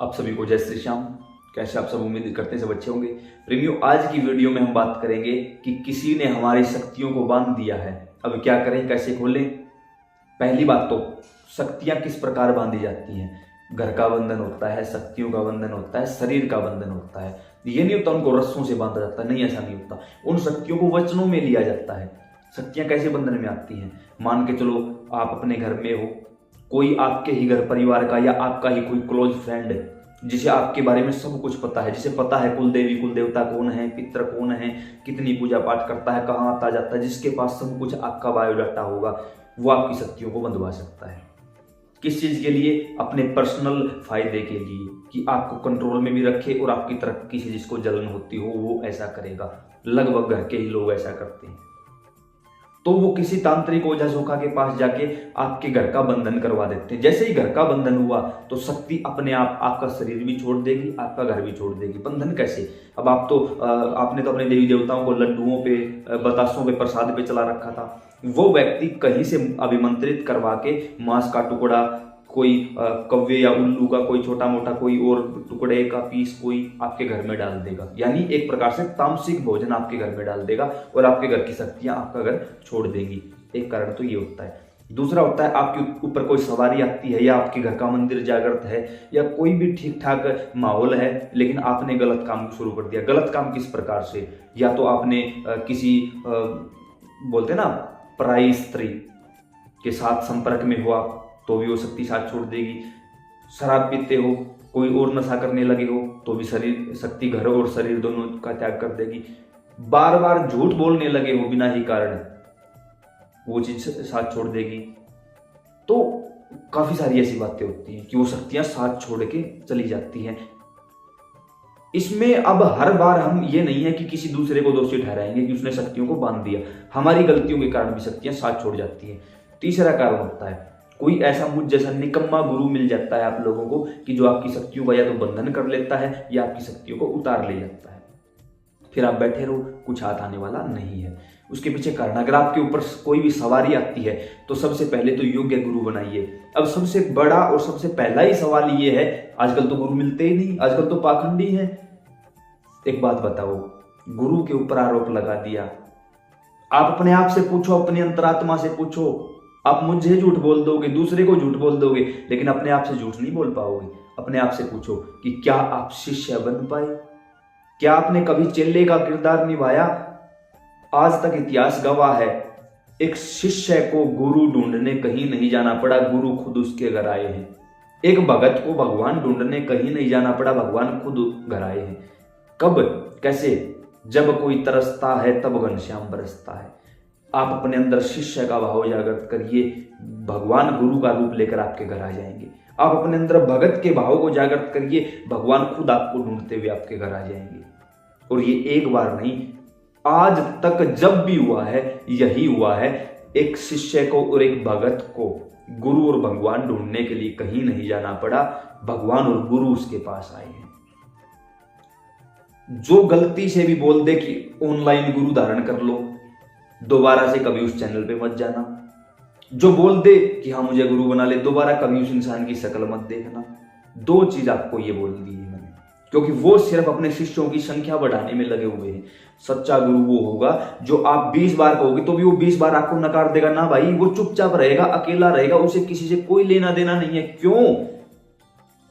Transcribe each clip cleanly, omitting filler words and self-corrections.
आप सभी को जय श्री श्याम। कैसे आप सब उम्मीद करते हैं सब अच्छे होंगे। प्रेमियों, आज की वीडियो में हम बात करेंगे कि किसी ने हमारी शक्तियों को बांध दिया है, अब क्या करें, कैसे खोलें। पहली बात तो शक्तियां किस प्रकार बांधी जाती हैं। घर का बंधन होता है, शक्तियों का बंधन होता है, शरीर का बंधन होता है। ये नहीं होता उनको रस्सों से बांधा जाता, नहीं, ऐसा नहीं होता। उन शक्तियों को वचनों में लिया जाता है। शक्तियां कैसे बंधन में आती हैं। मान के चलो आप अपने घर में हो, कोई आपके ही घर परिवार का या आपका ही कोई क्लोज फ्रेंड है जिसे आपके बारे में सब कुछ पता है, जिसे पता है कुल देवी कुल देवता कौन है, पितर कौन है, कितनी पूजा पाठ करता है, कहाँ आता जाता है, जिसके पास सब कुछ आपका बायोडाटा होगा, वो आपकी शक्तियों को बंधवा सकता है। किस चीज के लिए? अपने पर्सनल फायदे के लिए, कि आपको कंट्रोल में भी रखे और आपकी तरक्की से जिसको जलन होती हो वो ऐसा करेगा। लगभग घर के ही लोग ऐसा करते हैं। तो वो किसी तांत्रिक ओझा जोखा के पास जाके आपके घर का बंधन करवा देते हैं। जैसे ही घर का बंधन हुआ तो शक्ति अपने आप आपका शरीर भी छोड़ देगी, आपका घर भी छोड़ देगी। बंधन कैसे? अब आपने तो अपने देवी देवताओं को लड्डुओं पे, बतासों पे, प्रसाद पे चला रखा था। वो व्यक्ति कहीं से अभिमंत्रित करवा के मांस का टुकड़ा, कोई कव्वे या उल्लू का कोई छोटा मोटा कोई और टुकड़े का पीस कोई आपके घर में डाल देगा। यानी एक प्रकार से तामसिक भोजन आपके घर में डाल देगा और आपके घर की शक्तियां आपका घर छोड़ देंगी। एक कारण तो ये होता है। दूसरा होता है आपके ऊपर कोई सवारी आती है, या आपके घर का मंदिर जागृत है, या कोई भी ठीक ठाक माहौल है, लेकिन आपने गलत काम शुरू कर दिया। गलत काम किस प्रकार से? या तो आपने किसी बोलते ना पराई स्त्री के साथ संपर्क में हुआ तो भी वो शक्ति साथ छोड़ देगी। शराब पीते हो, कोई और नशा करने लगे हो तो भी शक्ति घर और शरीर दोनों का त्याग कर देगी। बार बार झूठ बोलने लगे हो बिना ही कारण, वो चीज साथ छोड़ देगी। तो काफी सारी ऐसी बातें होती हैं कि वो शक्तियां साथ छोड़ के चली जाती हैं। इसमें अब हर बार हम ये नहीं है कि किसी दूसरे को दोषी ठहराएंगे कि उसने शक्तियों को बांध दिया। हमारी गलतियों के कारण भी शक्तियां साथ छोड़ जाती हैं। तीसरा कारण होता है कोई ऐसा मुझ जैसा निकम्मा गुरु मिल जाता है आप लोगों को कि जो आपकी शक्तियों का या तो बंधन कर लेता है या आपकी शक्तियों को उतार ले जाता है। फिर आप बैठे रहो, कुछ हाथ आने वाला नहीं है। उसके पीछे कारण, अगर आपके ऊपर कोई भी सवारी आती है तो सबसे पहले तो योग्य गुरु बनाइए। अब सबसे बड़ा और सबसे पहला ही सवाल ये है, आजकल तो गुरु मिलते ही नहीं, आजकल तो पाखंडी है। एक बात बताओ, गुरु के ऊपर आरोप लगा दिया। आप अपने आप से पूछो, अपनी अंतरात्मा से पूछो। आप मुझे झूठ बोल दोगे, दूसरे को झूठ बोल दोगे, लेकिन अपने आप से झूठ नहीं बोल पाओगे। अपने आप से पूछो कि क्या आप शिष्य बन पाए? क्या आपने कभी चेले का किरदार निभाया? आज तक इतिहास गवाह है, एक शिष्य को गुरु ढूंढने कहीं नहीं जाना पड़ा, गुरु खुद उसके घर आए हैं। एक भगत को भगवान ढूंढने कहीं नहीं जाना पड़ा, भगवान खुद घर आए हैं। कब, कैसे? जब कोई तरसता है तब घनश्याम बरसता है। आप अपने अंदर शिष्य का भाव जागृत करिए, भगवान गुरु का रूप लेकर आपके घर आ जाएंगे। आप अपने अंदर भगत के भाव को जागृत करिए, भगवान खुद आपको ढूंढते हुए आपके घर आ जाएंगे। और ये एक बार नहीं, आज तक जब भी हुआ है यही हुआ है। एक शिष्य को और एक भगत को गुरु और भगवान ढूंढने के लिए कहीं नहीं जाना पड़ा, भगवान और गुरु उसके पास आए हैं। जो गलती से भी बोल दे कि ऑनलाइन गुरु धारण कर लो, दोबारा से कभी उस चैनल पे मत जाना। जो बोल दे कि हाँ मुझे गुरु बना ले, दोबारा कभी उस इंसान की शक्ल मत देखना। दो चीज आपको ये बोल दी है मैंने, क्योंकि वो सिर्फ अपने शिष्यों की संख्या बढ़ाने में लगे हुए हैं। सच्चा गुरु वो होगा जो आप 20 बार कहोगे तो भी वो 20 बार आपको नकार देगा ना भाई। वो चुपचाप रहेगा, अकेला रहेगा, उसे किसी से कोई लेना देना नहीं है। क्यों?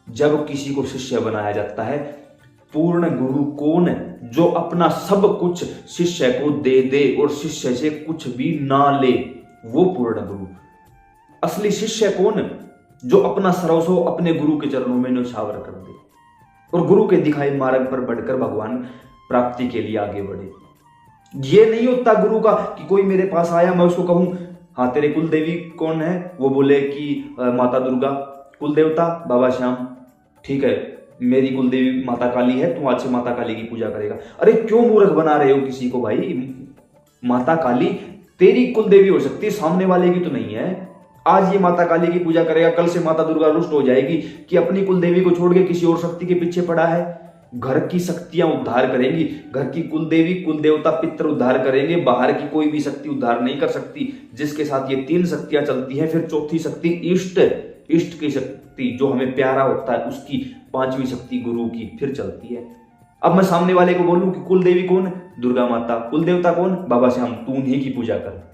जब किसी को शिष्य बनाया जाता है, पूर्ण गुरु कौन है? जो अपना सब कुछ शिष्य को दे दे और शिष्य से कुछ भी ना ले, वो पूर्ण गुरु। असली शिष्य कौन है? जो अपना सर्वस्व अपने गुरु के चरणों में न्यौछावर कर दे और गुरु के दिखाए मार्ग पर बढ़कर भगवान प्राप्ति के लिए आगे बढ़े। ये नहीं होता गुरु का कि कोई मेरे पास आया, मैं उसको कहूं हाँ तेरे कुल देवी कौन है, वो बोले कि माता दुर्गा। कुल देवता बाबा श्याम, ठीक है, मेरी कुल देवी माता काली है, तू आज से माता काली की पूजा करेगा। अरे क्यों मूर्ख बना रहे हो किसी को भाई? माता काली तेरी कुल देवी हो सकती है, सामने वाले की तो नहीं है। आज ये माता काली की पूजा करेगा, कल से माता दुर्गा रुष्ट हो जाएगी कि अपनी कुल देवी को छोड़ के किसी और शक्ति के पीछे पड़ा है। घर की शक्तियां उद्धार करेंगी, घर की कुल देवी कुल देवता पितर उद्धार करेंगे, बाहर की कोई भी शक्ति उद्धार नहीं कर सकती। जिसके साथ ये तीन शक्तियां चलती हैं, फिर चौथी शक्ति इष्ट की शक्ति जो हमें प्यारा होता है उसकी, पांचवी शक्ति गुरु की फिर चलती है। अब मैं सामने वाले को बोलूं कि कुल देवी कौन है? दुर्गा माता। कुल देवता कौन? बाबा श्याम, तू उन्हीं की पूजा कर।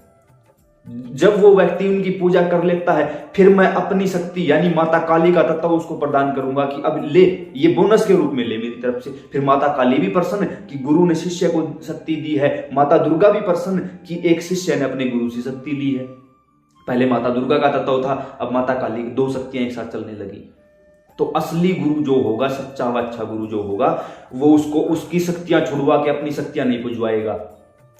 जब वो व्यक्ति उनकी पूजा कर लेता है, फिर मैं अपनी शक्ति यानी माता काली का तत्व उसको प्रदान करूंगा कि अब ले, ये बोनस के रूप में ले मेरी तरफ से। फिर माता काली भी प्रसन्न कि गुरु ने शिष्य को शक्ति दी है, माता दुर्गा भी प्रसन्न कि एक शिष्य ने अपने गुरु से शक्ति ली है। पहले माता दुर्गा का तत्व था, अब माता काली, दो शक्तियां एक साथ चलने लगी। तो असली गुरु जो होगा, सच्चा व अच्छा गुरु जो होगा, वो उसको उसकी शक्तियां छुड़वा के अपनी शक्तियां नहीं पुजवाएगा।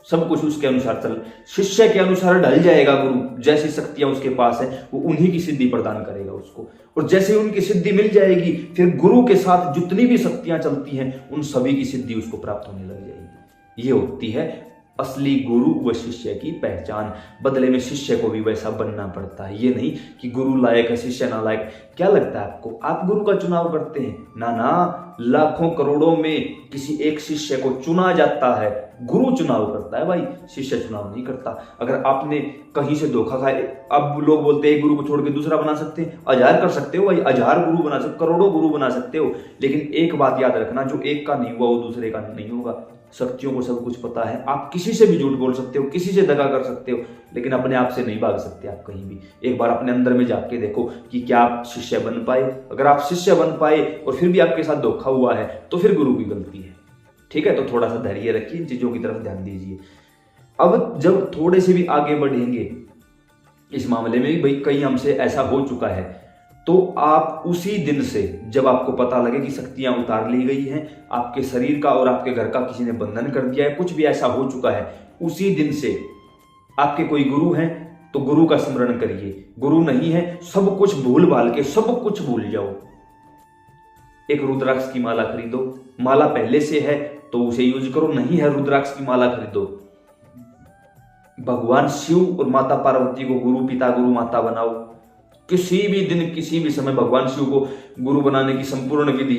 सब कुछ उसके अनुसार चल, शिष्य के अनुसार ढल जाएगा गुरु। जैसी शक्तियां उसके पास है वो उन्हीं की सिद्धि प्रदान करेगा उसको, और जैसे उनकी सिद्धि मिल जाएगी फिर गुरु के साथ जितनी भी शक्तियां चलती हैं उन सभी की सिद्धि उसको प्राप्त होने लग जाएगी। ये होती है असली गुरु व शिष्य की पहचान। बदले में शिष्य को भी वैसा बनना पड़ता है। ये नहीं कि गुरु लायक है शिष्य ना लायक। क्या लगता है आपको, आप गुरु का चुनाव करते हैं? ना, लाखों करोड़ों में किसी एक शिष्य को चुना जाता है। गुरु चुनाव करता है भाई, शिष्य चुनाव नहीं करता। अगर आपने कहीं से धोखा खाए, अब लोग बोलते हैं गुरु को छोड़ के दूसरा बना सकते हैं। 1000 कर सकते हो भाई, 1000 गुरु बना सकते, करोड़ों गुरु बना सकते हो, लेकिन एक बात याद रखना, जो एक का नहीं हुआ वो दूसरे का नहीं होगा। शक्तियों को सब कुछ पता है। आप किसी से भी झूठ बोल सकते हो, किसी से दगा कर सकते हो, लेकिन अपने आप से नहीं भाग सकते आप कहीं भी। एक बार अपने अंदर में जाके देखो कि क्या आप शिष्य बन पाए। अगर आप शिष्य बन पाए और फिर भी आपके साथ धोखा हुआ है तो फिर गुरु की गलती है। ठीक है, तो थोड़ा सा धैर्य रखिए, इन चीजों की तरफ ध्यान दीजिए। अब जब थोड़े से भी आगे बढ़ेंगे इस मामले में, भाई कहीं हमसे ऐसा हो चुका है, तो आप उसी दिन से जब आपको पता लगे कि शक्तियां उतार ली गई हैं, आपके शरीर का और आपके घर का किसी ने बंधन कर दिया है, कुछ भी ऐसा हो चुका है, उसी दिन से आपके कोई गुरु हैं तो गुरु का स्मरण करिए। गुरु नहीं है, सब कुछ भूल भाल के सब कुछ भूल जाओ। एक रुद्राक्ष की माला खरीदो, माला पहले से है तो उसे यूज करो, नहीं है रुद्राक्ष की माला खरीदो। भगवान शिव और माता पार्वती को गुरु पिता गुरु माता बनाओ। किसी भी दिन किसी भी समय भगवान शिव को गुरु बनाने की संपूर्ण विधि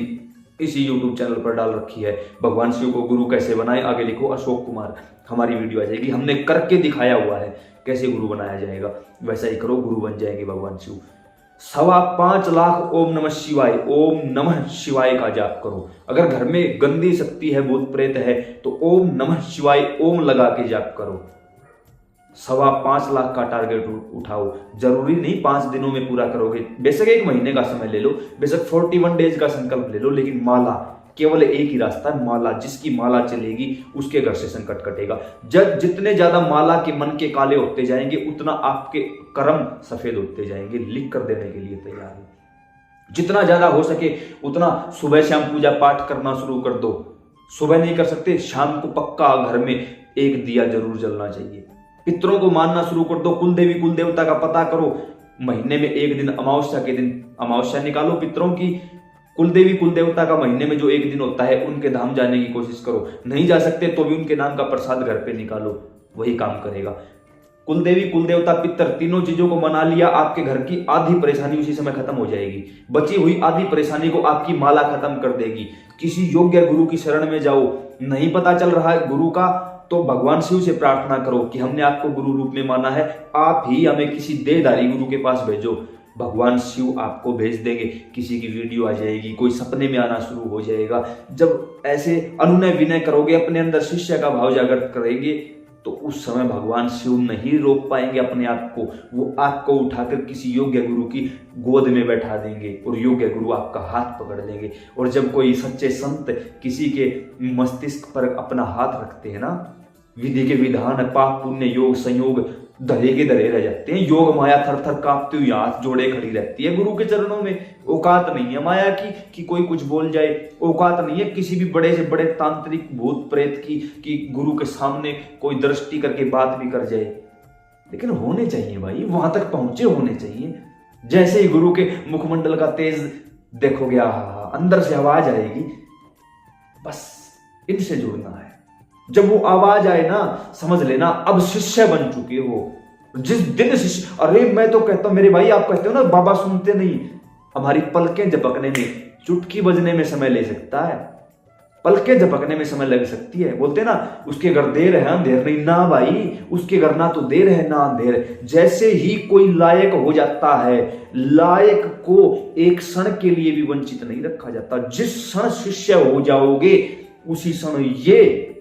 इसी YouTube चैनल पर डाल रखी है। भगवान शिव को गुरु कैसे बनाए, आगे लिखो अशोक कुमार, हमारी वीडियो आ जाएगी। हमने करके दिखाया हुआ है कैसे गुरु बनाया जाएगा, वैसा ही करो, गुरु बन जाएंगे भगवान शिव। 5.25 लाख ओम नमः शिवाय, ओम नमः शिवाय का जाप करो। अगर घर में गंदी शक्ति है, भूत प्रेत है, तो ओम नमः शिवाय ओम लगा के जाप करो। 5.25 लाख का टारगेट उठाओ। जरूरी नहीं 5 दिनों में पूरा करोगे, बेशक 1 महीने का समय ले लो, बेशक 41 डेज का संकल्प ले लो, लेकिन माला, केवल एक ही रास्ता है माला। जिसकी माला चलेगी उसके घर से संकट कटेगा। जब जितने ज्यादा माला के मन के काले होते जाएंगे उतना आपके कर्म सफेद होते जाएंगे। लिख कर देने के लिए तैयार है। जितना ज्यादा हो सके उतना सुबह शाम पूजा पाठ करना शुरू कर दो। सुबह नहीं कर सकते, शाम को पक्का घर में एक दिया जरूर जलना चाहिए। पितरों को मानना शुरू कर दो। कुल देवी कुल देवता का पता करो। महीने में एक दिन, अमावस्या के दिन अमावस्या निकालो पितरों की। कुल देवी कुल देवता का महीने में जो एक दिन होता है उनके धाम जाने की कोशिश करो। नहीं जा सकते तो भी उनके नाम का प्रसाद घर पे निकालो, वही काम करेगा। कुल देवी कुल देवता पितर तीनों चीजों को मना लिया, आपके घर की आधी परेशानी उसी समय खत्म हो जाएगी। बची हुई आधी परेशानी को आपकी माला खत्म कर देगी। किसी योग्य गुरु की शरण में जाओ। नहीं पता चल रहा है गुरु का, तो भगवान शिव से प्रार्थना करो कि हमने आपको गुरु रूप में माना है, आप ही हमें किसी देहधारी गुरु के पास भेजो। भगवान शिव आपको भेज देंगे। किसी की वीडियो आ जाएगी, कोई सपने में आना शुरू हो जाएगा। जब ऐसे अनुनय विनय करोगे, अपने अंदर शिष्य का भाव जागृत करेंगे, तो उस समय भगवान शिव नहीं रोक पाएंगे अपने आप को। वो आपको उठाकर किसी योग्य गुरु की गोद में बैठा देंगे और योग्य गुरु आपका हाथ पकड़ लेंगे। और जब कोई सच्चे संत किसी के मस्तिष्क पर अपना हाथ रखते हैं ना, विधि के विधान, पाप पुण्य योग संयोग धरे के धरे रह जाते हैं। योग माया थर थर कांपती हुई हाथ जोड़े खड़ी रहती है गुरु के चरणों में। औकात नहीं है माया की कि कोई कुछ बोल जाए। औकात नहीं है किसी भी बड़े से बड़े तांत्रिक भूत प्रेत की कि गुरु के सामने कोई दृष्टि करके बात भी कर जाए। लेकिन होने चाहिए भाई, वहां तक पहुंचे होने चाहिए। जैसे ही गुरु के मुखमंडल का तेज देखोगे, अंदर से आवाज आएगी, बस इनसे जुड़ना है। जब वो आवाज आए ना, समझ लेना अब शिष्य बन चुके हो। जिस दिन शिष्य, अरे मैं तो कहता हूं मेरे भाई, आप कहते हो ना बाबा सुनते नहीं, हमारी पलकें झपकने में, चुटकी बजने में समय ले सकता है। पलके झपकने में समय लग सकती है। बोलते ना उसके घर देर है अंधेर नहीं, ना भाई उसके घर ना तो देर है ना अंधेर। जैसे ही कोई लायक हो जाता है, लायक को एक क्षण के लिए भी वंचित नहीं रखा जाता। जिस क्षण शिष्य हो जाओगे उसी क्षण ये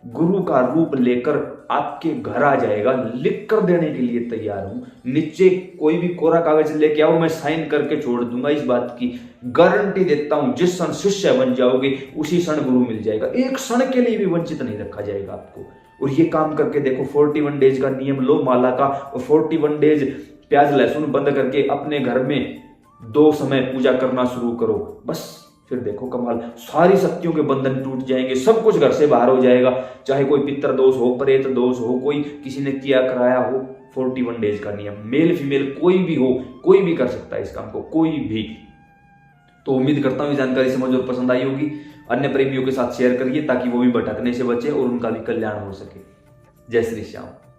गुरु का रूप लेकर आपके घर आ जाएगा। लिख कर देने के लिए तैयार हूं, नीचे कोई भी कोरा कागज लेके आओ, मैं साइन करके छोड़ दूंगा। इस बात की गारंटी देता हूं, जिस क्षण शिष्य बन जाओगे उसी क्षण गुरु मिल जाएगा। एक क्षण के लिए भी वंचित नहीं रखा जाएगा आपको। और ये काम करके देखो, 41 डेज का नियम लो माला का, और 41 डेज प्याज लहसुन बंद करके अपने घर में 2 समय पूजा करना शुरू करो। बस फिर देखो कमाल, सारी शक्तियों के बंधन टूट जाएंगे, सब कुछ घर से बाहर हो जाएगा। चाहे कोई पितर दोष हो, प्रेत दोष हो, कोई किसी ने किया कराया हो। 41 डेज का नियम, मेल फीमेल कोई भी हो, कोई भी कर सकता है इस काम को, कोई भी। तो उम्मीद करता हूँ ये जानकारी समझ और पसंद आई होगी। अन्य प्रेमियों के साथ शेयर करिए ताकि वो भी भटकने से बचे और उनका भी कल्याण हो सके। जय श्री श्याम।